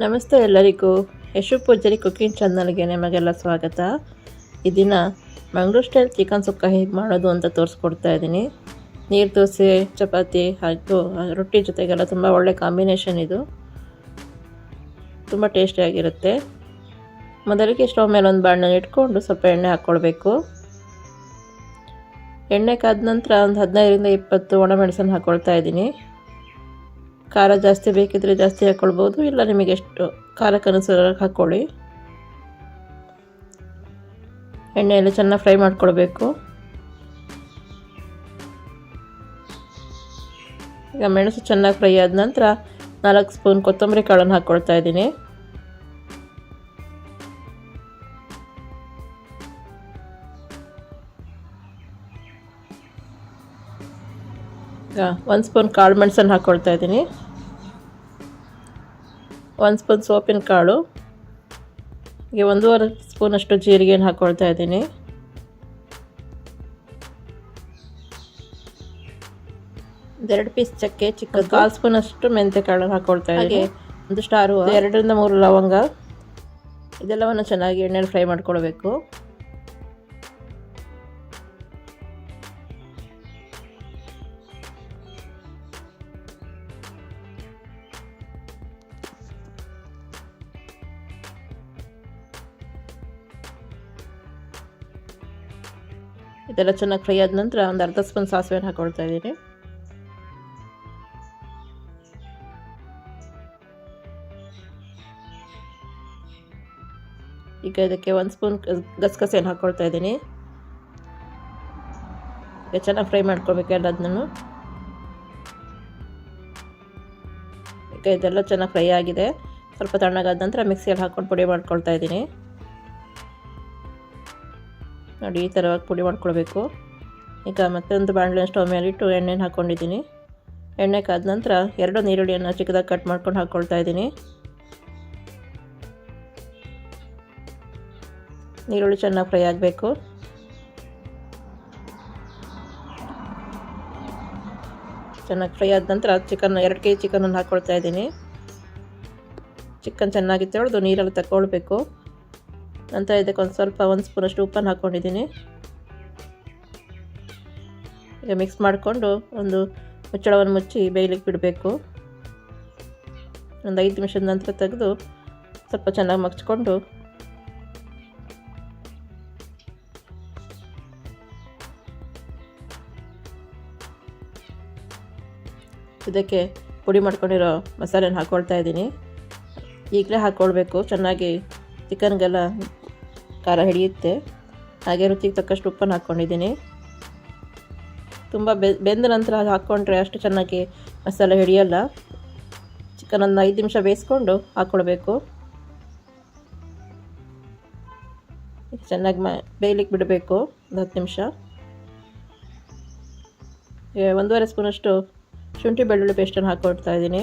ನಮಸ್ತೆ ಎಲ್ಲರಿಗೂ. ಯಶು ಪೂಜಾರಿ ಕುಕಿಂಗ್ ಚಾನಲ್ಗೆ ನಿಮಗೆಲ್ಲ ಸ್ವಾಗತ. ಈ ದಿನ ಮಂಗಳೂರು ಸ್ಟೈಲ್ ಚಿಕನ್ ಸುಕ್ಕ ಹೇಗೆ ಮಾಡೋದು ಅಂತ ತೋರಿಸ್ಕೊಡ್ತಾ ಇದ್ದೀನಿ. ನೀರು ದೋಸೆ, ಚಪಾತಿ ಹಾಗೂ ರೊಟ್ಟಿ ಜೊತೆಗೆಲ್ಲ ತುಂಬ ಒಳ್ಳೆ ಕಾಂಬಿನೇಷನ್ ಇದು. ತುಂಬ ಟೇಸ್ಟಿಯಾಗಿರುತ್ತೆ. ಮೊದಲಿಗೆ ಸ್ಟವ್ ಮೇಲೆ ಒಂದು ಬಾಣಲೆ ಇಟ್ಕೊಂಡು ಸ್ವಲ್ಪ ಎಣ್ಣೆ ಹಾಕ್ಕೊಳ್ಬೇಕು. ಎಣ್ಣೆ ಕಾದ ನಂತರ ಒಂದು 15-20 ಒಣಮೆಣಸನ್ನು ಹಾಕ್ಕೊಳ್ತಾ ಇದ್ದೀನಿ. ಖಾರ ಜಾಸ್ತಿ ಬೇಕಿದ್ರೆ ಜಾಸ್ತಿ ಹಾಕ್ಕೊಳ್ಬೋದು, ಇಲ್ಲ ನಿಮಗೆ ಎಷ್ಟು ಖಾರಕ್ಕನುಸಾರ ಹಾಕ್ಕೊಳ್ಳಿ. ಎಣ್ಣೆಯಲ್ಲಿ ಚೆನ್ನಾಗಿ ಫ್ರೈ ಮಾಡ್ಕೊಳ್ಬೇಕು. ಈಗ ಮೆಣಸು ಚೆನ್ನಾಗಿ ಫ್ರೈ ಆದ ನಂತರ 4 ಸ್ಪೂನ್ ಕೊತ್ತಂಬರಿ ಕಾಳನ್ನು ಹಾಕ್ಕೊಳ್ತಾ ಇದ್ದೀನಿ. ಈಗ 1 ಸ್ಪೂನ್ ಕಾಳು ಮೆಣಸನ್ನು ಹಾಕ್ಕೊಳ್ತಾ ಇದ್ದೀನಿ. 1 ಸ್ಪೂನ್ ಸೋಪಿನ ಕಾಳು, ಈಗ 1.5 ಸ್ಪೂನಷ್ಟು ಜೀರಿಗೆಯನ್ನು ಹಾಕ್ಕೊಳ್ತಾ ಇದ್ದೀನಿ. ಎರಡು ಪೀಸ್ ಚಕ್ಕೆ ಚಿಕ್ಕ 1/4 ಸ್ಪೂನಷ್ಟು ಮೆಂತ್ಯ ಕಾಳನ್ನು ಹಾಕ್ಕೊಳ್ತಾ ಇದ್ದೀನಿ. ಒಂದು ಸ್ಟಾರು, 2-3 ಲವಂಗ, ಇದೆಲ್ಲವನ್ನು ಚೆನ್ನಾಗಿ ಎಣ್ಣೆಯಲ್ಲಿ ಫ್ರೈ ಮಾಡ್ಕೊಳ್ಬೇಕು. ಇದೆಲ್ಲ ಚೆನ್ನಾಗಿ ಫ್ರೈ ಆದ ನಂತರ ಒಂದು 1/2 ಸ್ಪೂನ್ ಸಾಸಿವೆಯನ್ನು ಹಾಕ್ಕೊಳ್ತಾ ಇದ್ದೀನಿ. ಈಗ ಇದಕ್ಕೆ 1 ಸ್ಪೂನ್ ಗಸಗಸೆಯನ್ನು ಹಾಕ್ಕೊಳ್ತಾ ಇದ್ದೀನಿ. ಈಗ ಚೆನ್ನಾಗಿ ಫ್ರೈ ಮಾಡ್ಕೊಳ್ಬೇಕು ಎಲ್ಲದನ್ನು. ಈಗ ಇದೆಲ್ಲ ಚೆನ್ನಾಗಿ ಫ್ರೈ ಆಗಿದೆ. ಸ್ವಲ್ಪ ತಣ್ಣಗಾದ ನಂತರ ಮಿಕ್ಸಿಯಲ್ಲಿ ಹಾಕ್ಕೊಂಡು ಪುಡಿ ಮಾಡ್ಕೊಳ್ತಾ ಇದ್ದೀನಿ. ನೋಡಿ, ಈ ಥರವಾಗಿ ಪುಡಿ ಮಾಡ್ಕೊಳ್ಬೇಕು. ಈಗ ಮತ್ತೊಂದು ಬಾಣಲೆ ಸ್ಟವ್ ಮೇಲೆ ಇಟ್ಟು ಎಣ್ಣೆನ ಹಾಕ್ಕೊಂಡಿದ್ದೀನಿ. ಎಣ್ಣೆ ಕಾದ ನಂತರ 2 ಈರುಳ್ಳಿಯನ್ನು ಚಿಕ್ಕದಾಗಿ ಕಟ್ ಮಾಡ್ಕೊಂಡು ಹಾಕ್ಕೊಳ್ತಾ ಇದ್ದೀನಿ. ಈರುಳ್ಳಿ ಚೆನ್ನಾಗಿ ಫ್ರೈ ಆಗಬೇಕು. ಚೆನ್ನಾಗಿ ಫ್ರೈ ಆದ ನಂತರ 2 kg ಚಿಕನನ್ನು ಹಾಕ್ಕೊಳ್ತಾ ಇದ್ದೀನಿ. ಚಿಕನ್ ಚೆನ್ನಾಗಿ ತೊಳೆದು ನೀರಲ್ಲಿ ತಗೊಳ್ಬೇಕು. ನಂತರ ಇದಕ್ಕೆ ಒಂದು ಸ್ವಲ್ಪ 1 ಸ್ಪೂನಷ್ಟು ಉಪ್ಪನ್ನು ಹಾಕ್ಕೊಂಡಿದ್ದೀನಿ. ಈಗ ಮಿಕ್ಸ್ ಮಾಡಿಕೊಂಡು ಒಂದು ಮುಚ್ಚಳವನ್ನು ಮುಚ್ಚಿ ಬೇಯಲಿಕ್ಕೆ ಬಿಡಬೇಕು. ಒಂದು 5 ನಿಮಿಷದ ನಂತರ ತೆಗೆದು ಸ್ವಲ್ಪ ಚೆನ್ನಾಗಿ ಮಗ್ಚಿಕೊಂಡು ಇದಕ್ಕೆ ಪುಡಿ ಮಾಡ್ಕೊಂಡಿರೋ ಮಸಾಲೆನ ಹಾಕ್ಕೊಳ್ತಾ ಇದ್ದೀನಿ. ಈಗಲೇ ಹಾಕ್ಕೊಳ್ಬೇಕು, ಚೆನ್ನಾಗಿ ಚಿಕನ್ಗೆಲ್ಲ ಖಾರ ಹಿಡಿಯುತ್ತೆ. ಹಾಗೆ ರುಚಿಗೆ ತಕ್ಕಷ್ಟು ಉಪ್ಪನ್ನು ಹಾಕ್ಕೊಂಡಿದ್ದೀನಿ. ತುಂಬ ಬೆಂದ ನಂತರ ಹಾಕ್ಕೊಂಡ್ರೆ ಅಷ್ಟು ಚೆನ್ನಾಗಿ ಮಸಾಲೆ ಹಿಡಿಯಲ್ಲ. ಚಿಕನನ್ನು 5 ನಿಮಿಷ ಬೇಯಿಸ್ಕೊಂಡು ಹಾಕ್ಕೊಳ್ಬೇಕು. ಚೆನ್ನಾಗಿ ಬೇಯಲಿಕ್ಕೆ ಬಿಡಬೇಕು 10 ನಿಮಿಷ. 1.5 ಸ್ಪೂನಷ್ಟು ಶುಂಠಿ ಬೆಳ್ಳುಳ್ಳಿ ಪೇಸ್ಟನ್ನು ಹಾಕ್ಕೊಳ್ತಾ ಇದ್ದೀನಿ.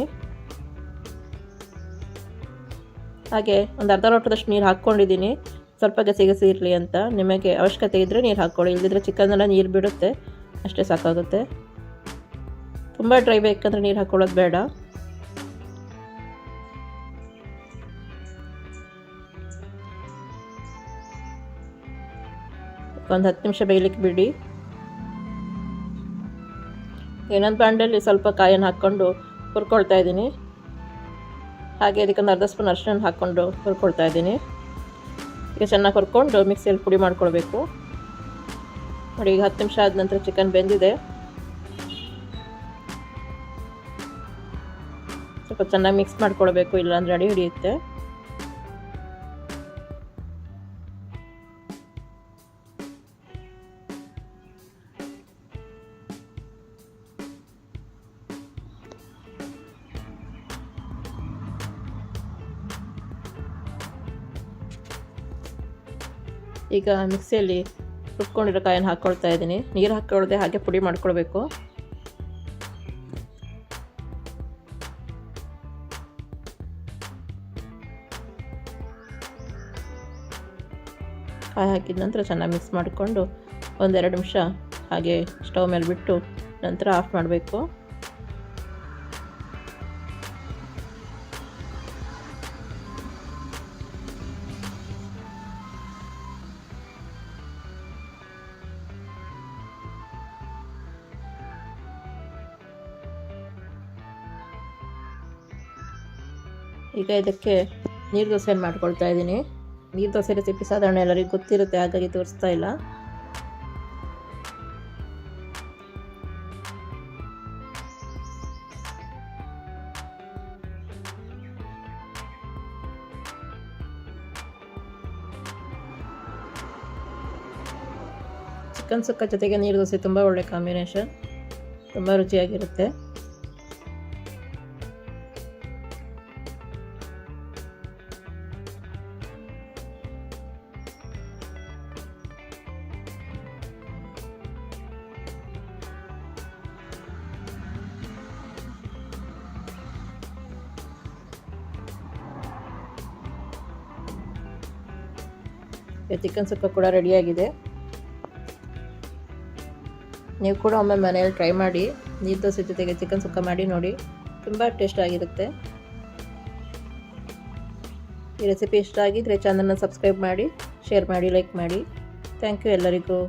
ಹಾಗೆ ಒಂದು ಅರ್ಧ ಲೋಟದಷ್ಟು ನೀರು ಹಾಕ್ಕೊಂಡಿದ್ದೀನಿ. ಸ್ವಲ್ಪ ಗಸಿ ಇರಲಿ ಅಂತ. ನಿಮಗೆ ಅವಶ್ಯಕತೆ ಇದ್ದರೆ ನೀರು ಹಾಕ್ಕೊಳ್ಳಿ, ಇಲ್ಲದಿದ್ದರೆ ಚಿಕನ್ನೆಲ್ಲ ನೀರು ಬಿಡುತ್ತೆ, ಅಷ್ಟೇ ಸಾಕಾಗುತ್ತೆ. ತುಂಬ ಡ್ರೈ ಬೇಕಂದರೆ ನೀರು ಹಾಕ್ಕೊಳ್ಳೋದು ಬೇಡ. ಒಂದು 10 ನಿಮಿಷ ಬೇಯಲಿಕ್ಕೆ ಬಿಡಿ. ಇನ್ನೊಂದು ಬಾಂಡಲ್ಲಿ ಸ್ವಲ್ಪ ಕಾಯನ್ನು ಹಾಕ್ಕೊಂಡು ಹುರ್ಕೊಳ್ತಾ ಇದ್ದೀನಿ. ಹಾಗೆ ಅದಕ್ಕೊಂದು ಅರ್ಧ ಸ್ಪೂನ್ ಅರಿಶಿನ ಹಾಕ್ಕೊಂಡು ಹುರ್ಕೊಳ್ತಾ ಇದ್ದೀನಿ. ಈಗ ಚೆನ್ನಾಗಿ ಹುರ್ಕೊಂಡು ಮಿಕ್ಸಿಯಲ್ಲಿ ಪುಡಿ ಮಾಡ್ಕೊಳ್ಬೇಕು. ನೋಡಿ, ಈಗ 10 ನಿಮಿಷ ಆದ ನಂತರ ಚಿಕನ್ ಬೆಂದಿದೆ. ಸ್ವಲ್ಪ ಚೆನ್ನಾಗಿ ಮಿಕ್ಸ್ ಮಾಡ್ಕೊಳ್ಬೇಕು, ಇಲ್ಲಾಂದ್ರೆ ಅಡಿ ಹಿಡಿಯುತ್ತೆ. ಈಗ ಮಿಕ್ಸಿಯಲ್ಲಿ ರುಬ್ಕೊಂಡಿರೋ ಕಾಯನ್ನು ಹಾಕ್ಕೊಳ್ತಾ ಇದ್ದೀನಿ. ನೀರು ಹಾಕ್ಕೊಳ್ಳದೆ ಹಾಗೆ ಪುಡಿ ಮಾಡ್ಕೊಳ್ಬೇಕು. ಕಾಯಿ ಹಾಕಿದ ನಂತರ ಚೆನ್ನಾಗಿ ಮಿಕ್ಸ್ ಮಾಡಿಕೊಂಡು 1-2 ನಿಮಿಷ ಹಾಗೆ ಸ್ಟವ್ ಮೇಲೆ ಬಿಟ್ಟು ನಂತರ ಆಫ್ ಮಾಡಬೇಕು. ಈಗ ಇದಕ್ಕೆ ನೀರು ದೋಸೆಯನ್ನು ಮಾಡ್ಕೊಳ್ತಾ ಇದ್ದೀನಿ. ನೀರು ದೋಸೆ ರೆಸಿಪಿ ಸಾಧಾರಣ ಎಲ್ಲರಿಗೂ ಗೊತ್ತಿರುತ್ತೆ, ಹಾಗಾಗಿ ತೋರಿಸ್ತಾ ಇಲ್ಲ. ಚಿಕನ್ ಸುಕ್ಕ ಜೊತೆಗೆ ನೀರು ದೋಸೆ ತುಂಬ ಒಳ್ಳೆ ಕಾಂಬಿನೇಷನ್, ತುಂಬ ರುಚಿಯಾಗಿರುತ್ತೆ. ಚಿಕನ್ ಸುಕ್ಕ ಕೂಡ ರೆಡಿಯಾಗಿದೆ. ನೀವು ಕೂಡ ಒಮ್ಮೆ ಮನೆಯಲ್ಲಿ ಟ್ರೈ ಮಾಡಿ, ನೀರು ದೋಸೆ ಜೊತೆಗೆ ಚಿಕನ್ ಸುಕ್ಕ ಮಾಡಿ ನೋಡಿ, ತುಂಬ ಟೇಸ್ಟ್ ಆಗಿರುತ್ತೆ. ಈ ರೆಸಿಪಿ ಇಷ್ಟ ಆಗಿದ್ದರೆ ಚಾನಲ್ನ ಸಬ್ಸ್ಕ್ರೈಬ್ ಮಾಡಿ, ಶೇರ್ ಮಾಡಿ, ಲೈಕ್ ಮಾಡಿ. ಥ್ಯಾಂಕ್ ಯು ಎಲ್ಲರಿಗೂ.